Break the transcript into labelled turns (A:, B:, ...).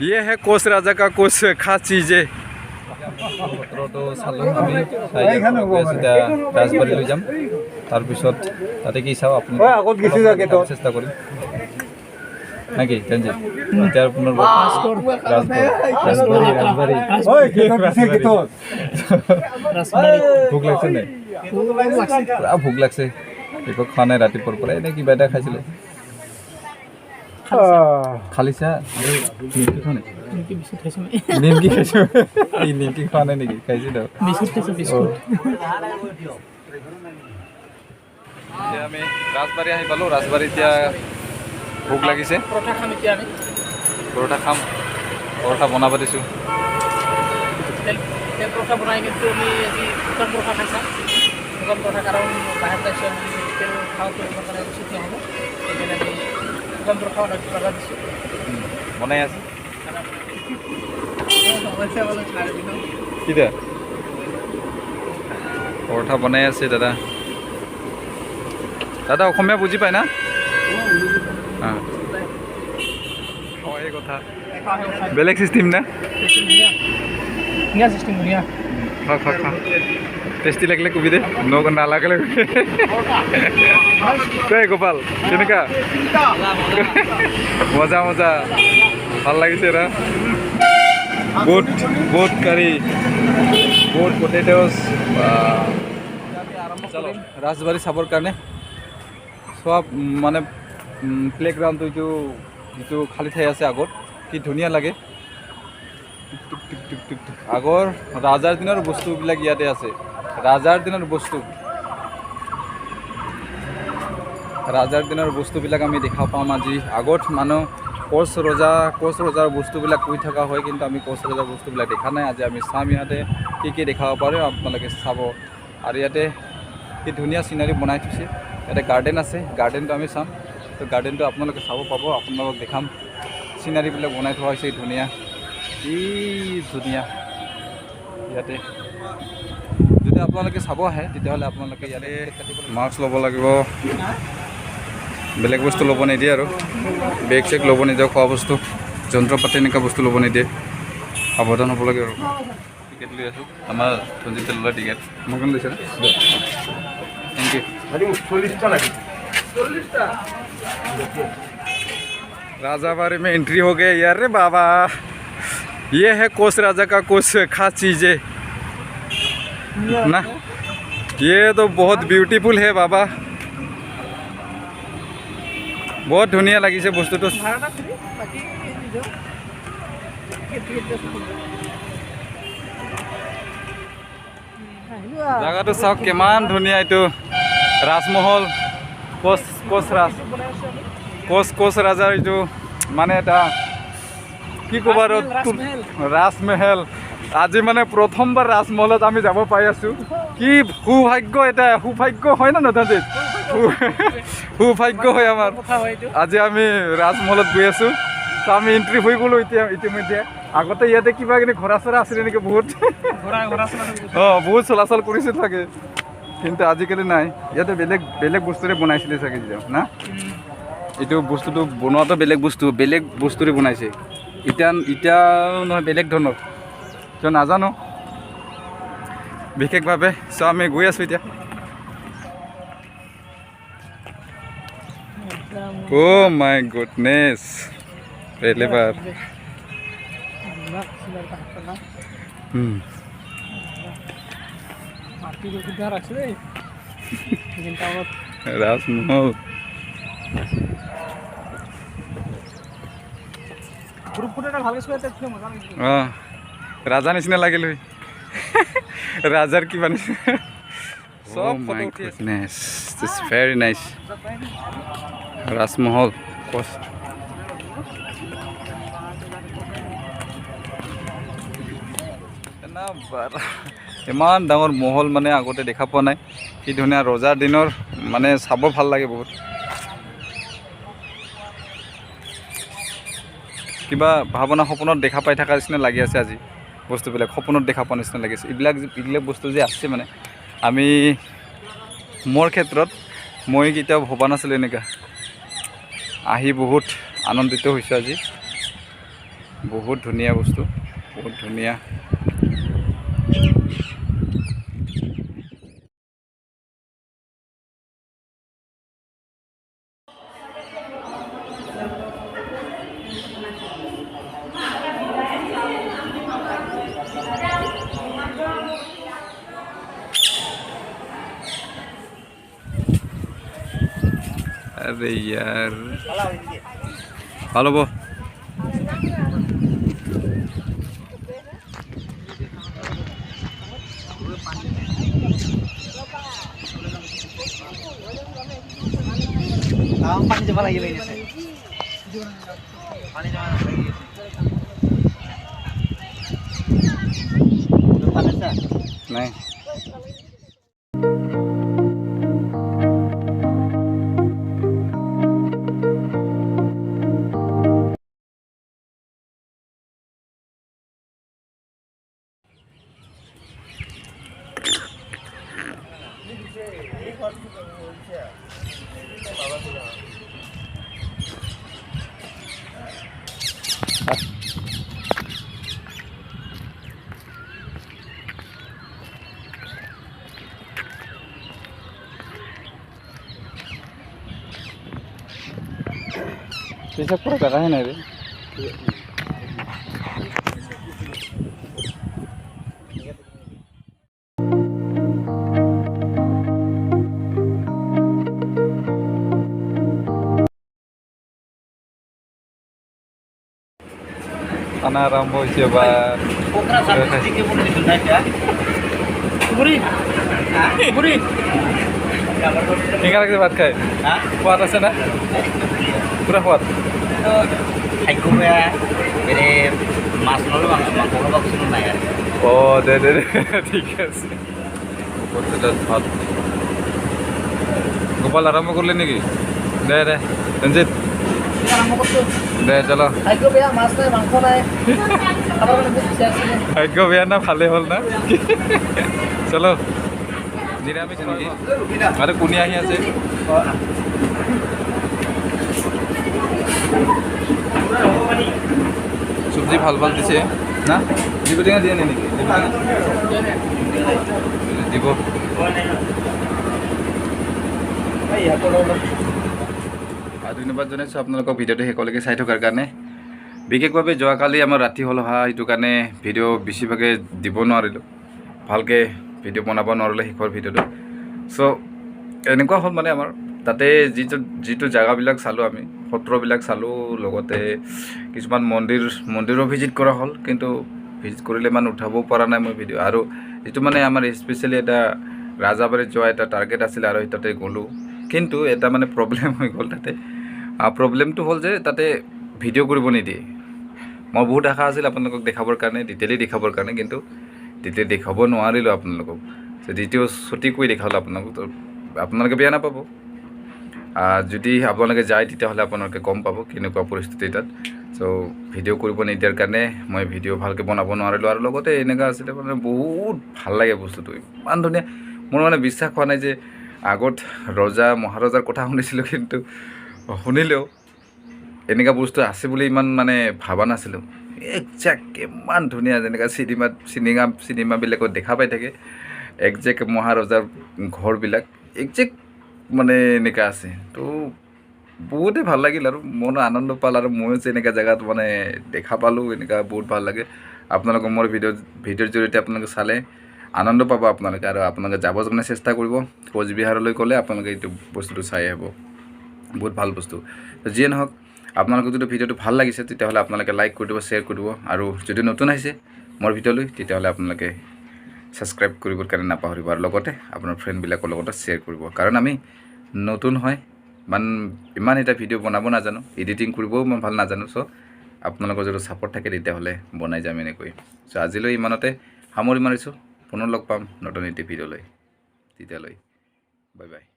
A: ये है कोस राजा का कुछ खास चीजें।
B: राजবাৰী লৈ যাম তাৰপিছত তাতে কি চাওঁ আপুনি চেষ্টা কৰিম নাকি এতিয়া আপোনাৰ ভোক লাগছে নাই পুৰা ভোক লাগছে একো খোৱা নাই ৰাতিপুৱাৰ পৰা এনে কিবা এটা খাইছিলে খালিছা নিমকি খোৱা নাই নিমকি খাইছোঁ নিমকি খোৱা নাই নেকি খাইছিলোঁ এতিয়া আমি ৰাজবাৰী আহি পালোঁ ৰাজবাৰী এতিয়া ভোক লাগিছে পৰঠা খাম এতিয়া আমি পৰঠা বনাব দিছোঁ পৰঠা বনাই কিন্তু আমি আজি শুকান পৰঠা খাইছোঁ শুকান পৰঠা কাৰণ বাহিৰত যাইছোঁ আমি তেল খাওঁতে কাৰণে উচিত নহ'ব সেইকাৰণে আমি শুকান পৰঠা অৰ্ডাৰ দিছোঁ বনাই আছে কিটা পৰঠা বনাই আছে দাদা দাদা অসমীয়া বুজি পায় না এই কথা বেলেগ চিষ্টেম না চিষ্টেম খা টেষ্টি লাগিলে কবি দে নালাগিলে তই গোপাল কেনেকা মজা মজা ভাল লাগিছে ৰা বুট কাৰী বুট পটেটছ ৰাজবাৰী চাবৰ কাৰণে সব মানে প্লেগ্ৰাউণ্ডটো যিটো খালী ঠাই আছে আগত কি ধুনীয়া লাগে আগৰ ৰাজাৰ দিনৰ বস্তুবিলাক ইয়াতে আছে ৰাজাৰ দিনৰ বস্তুবিলাক আমি দেখা পাম আজি আগত মানুহ কোচ ৰজাৰ বস্তুবিলাক কৈ থকা হয় কিন্তু আমি কোচ ৰজাৰ বস্তুবিলাক দেখা নাই আজি আমি চাম ইয়াতে কি দেখাব পাৰোঁ আপোনালোকে চাব আৰু ইয়াতে কি ধুনীয়া চিনাৰী বনাই থৈছে ইয়াতে গাৰ্ডেন আছে গাৰ্ডেনটো আমি চাম তো গাৰ্ডেনটো আপোনালোকে চাব পাব আপোনালোকক দেখাম চিনাৰীবিলাক বনাই থোৱা হৈছে ধুনীয়া ধুনীয়া ইয়াতে যদি আপোনালোকে চাব আহে তেতিয়াহ'লে আপোনালোকে ইয়াতে মাস্ক ল'ব লাগিব বেলেগ বস্তু ল'ব নিদিয়ে আৰু বেগ চেগ ল'ব নিদিয়ে খোৱা বস্তু যন্ত্ৰ পাতি এনেকুৱা বস্তু ল'ব নিদিয়ে সাৱধান হ'ব লাগে আৰু টিকেট লৈ আছোঁ আমাৰ ধনজিতে ল'লে টিকেট মোক কেনে লৈছে থেংক ইউ राजाबारी में एंट्री हो गए यार रे बाबा ये है कोस राजा का कुछ खास चीजें ना ये तो बहुत ब्यूटीफुल है बाबा बहुत धुनिया लगी से बस्तु तो जगह तो सब किमान धुनिया तो राजमहल কোচ ৰাজাৰ এইটো মানে এটা কি ক'ব আৰু ৰাজমহল আজি মানে প্ৰথমবাৰ ৰাজমহলত আমি যাব পাই আছোঁ কি সৌভাগ্য হয় না নতুন সৌভাগ্য হয় আমাৰ আজি আমি ৰাজমহলত গৈ আছোঁ তো আমি এণ্ট্ৰি হৈ গ'লোঁ ইতিমধ্যে আগতে ইয়াতে কিবা কিনি ঘোঁৰা চৰা আছিলে নেকি বহুত বহুত চলাচল কৰিছে থাকে কিন্তু আজিকালি নাই ইয়াতে বেলেগ বস্তুৰে বনাইছিলে চাগে না এইটো বস্তুটো বনোৱাটো বেলেগ বস্তুৰে বনাইছে এতিয়া নহয় বেলেগ ধৰণৰ কিয় নাজানো বিশেষভাৱে চ' আমি গৈ আছোঁ এতিয়া অ' মাই গুডনেছ पहली बार राजमहल राजा निचिना লাগিল राजार की बने सब my goodness this is very nice राजमहल ইমান ডাঙৰ মহল মানে আগতে দেখা পোৱা নাই কি ধুনীয়া ৰজাৰ দিনৰ মানে চাব ভাল লাগে বহুত কিবা ভাৱনা সপোনত দেখা পাই থকা নিচিনা লাগি আছে আজি বস্তুবিলাক সপোনত দেখা পোৱা নিচিনা লাগিছে এইবিলাক বস্তু যে আছে মানে আমি মোৰ ক্ষেত্ৰত মই কেতিয়াও ভবা নাছিলোঁ এনেকুৱা আহি বহুত আনন্দিত হৈছোঁ আজি বহুত ধুনীয়া বস্তু, বহুত ধুনীয়া। अरे यार ভালো বো
C: पानी जमा लगी रही है पानी जमा लगी है
B: नहीं पैसा पूरा जगह है ना रे खाना आरम्भ হৈছে বা
C: ओकरा साथ के बोल दी सुनाई क्या बुरी बुरी
B: কেনেকা লাগছে ভাত খাই
C: हां
B: সোৱাদ আছে না পুৰা সোৱাদ
C: तो खाइको गया मेरे मास नलो मांस मांस बाक्स न নাই
B: ও দে দে দে, ঠিক আছে কতটা ভাত গোপাল আরম্ভ করলে নাকি দে দে রঞ্জিত
C: আরম্ভ করতে
B: দে চলো
C: খাইको বেয়া মাছ নাই মাংস নাই খাবার মানে খুব ইচ্ছা আছে
B: ভাগ্য বেয়া না ভালে হ'ল না চলো নিরামিষ নাকি আরে কোনি আহি আছে সবজি ভাল ভাল দিছে না দিব টেঙা দিয়ে নেকি দিব ধন্যবাদ জনাইছোঁ আপোনালোকক ভিডিঅ'টো শেষলৈকে চাই থকাৰ কাৰণে। বিশেষভাৱে যোৱাকালি আমাৰ ৰাতি হ'ল অহা, সেইটো কাৰণে ভিডিঅ' বেছিভাগে দিব নোৱাৰিলোঁ, ভালকৈ ভিডিঅ' বনাব নোৱাৰিলোঁ শেষৰ ভিডিঅ'টো। চ' এনেকুৱা হ'ল মানে আমাৰ তাতে যিটো জেগাবিলাক চালোঁ, আমি সত্ৰবিলাক চালোঁ, লগতে কিছুমান মন্দিৰো ভিজিট কৰা হ'ল, কিন্তু ভিজিট কৰিলে ইমান উঠাব পৰা নাই মই ভিডিঅ'। আৰু যিটো মানে আমাৰ স্পেচিয়েলি এটা ৰাজাবাৰীত যোৱা এটা টাৰ্গেট আছিলে আৰু তাতে গ'লোঁ, কিন্তু এটা মানে প্ৰব্লেম হৈ গ'ল তাতে। প্ৰব্লেমটো হ'ল যে তাতে ভিডিঅ' কৰিব নিদিয়ে। মই বহুত আশা আছিল আপোনালোকক দেখাবৰ কাৰণে, ডিটেইলি দেখাবৰ কাৰণে, কিন্তু ডিটেইলি দেখাব নোৱাৰিলোঁ আপোনালোকক। দ্বিতীয় ছুটি কৰি দেখালোঁ আপোনালোকক, তো আপোনালোকে বেয়া নাপাব। যদি আপোনালোকে যায় তেতিয়াহ'লে আপোনালোকে গম পাব কেনেকুৱা পৰিস্থিতি তাত। চ' ভিডিঅ' কৰিব নিদিয়াৰ কাৰণে মই ভিডিঅ' ভালকৈ বনাব নোৱাৰিলোঁ। আৰু লগতে এনেকুৱা আছিলে মানে বহুত ভাল লাগে বস্তুটো, ইমান ধুনীয়া। মোৰ মানে বিশ্বাস হোৱা নাই যে আগত ৰজা মহাৰজাৰ কথা শুনিছিলোঁ, কিন্তু শুনিলেও এনেকুৱা বস্তু আছে বুলি ইমান মানে ভাবা নাছিলোঁ। একজেক্ট ইমান ধুনীয়া, যেনেকৈ চিনেমাবিলাকত দেখা পাই থাকে, একজেক্ট মহাৰজাৰ ঘৰবিলাক একজেক্ট মানে এনেকুৱা আছে। তো বহুতেই ভাল লাগিল আৰু মন আনন্দ পাল, আৰু ময়ো যে এনেকুৱা জেগাত মানে দেখা পালোঁ, এনেকুৱা বহুত ভাল লাগে। আপোনালোকক মোৰ ভিডিঅ'ৰ জৰিয়তে আপোনালোকে চালে আনন্দ পাব আপোনালোকে, আৰু আপোনালোকে যাব কাৰণে চেষ্টা কৰিব। কোচবিহাৰলৈ গ'লে আপোনালোকে এইটো বস্তুটো চাই আহিব, বহুত ভাল বস্তু। যিয়ে নহওক, আপোনালোকক যদি ভিডিঅ'টো ভাল লাগিছে তেতিয়াহ'লে আপোনালোকে লাইক কৰি দিব, শ্বেয়াৰ কৰি দিব, আৰু যদি নতুন আহিছে মোৰ ভিডিঅ'লৈ তেতিয়াহ'লে আপোনালোকে ছাবস্ক্ৰাইব কৰিবৰ কাৰণে নাপাহৰিব, আৰু লগতে আপোনাৰ ফ্ৰেণ্ডবিলাকৰ লগতে শ্বেয়াৰ কৰিব। কাৰণ আমি নতুন হয়, ইমান এটা ভিডিঅ' বনাব নাজানো, এডিটিং কৰিবও মই ভাল নাজানো। চ' আপোনালোকৰ যদি ছাপোৰ্ট থাকে তেতিয়াহ'লে বনাই যাম এনেকৈ। চ' আজিলৈ ইমানতে সামৰি মাৰিছোঁ, পুনৰ লগ পাম নতুন এটি ভিডিঅ'লৈ, তেতিয়ালৈ বাই বাই।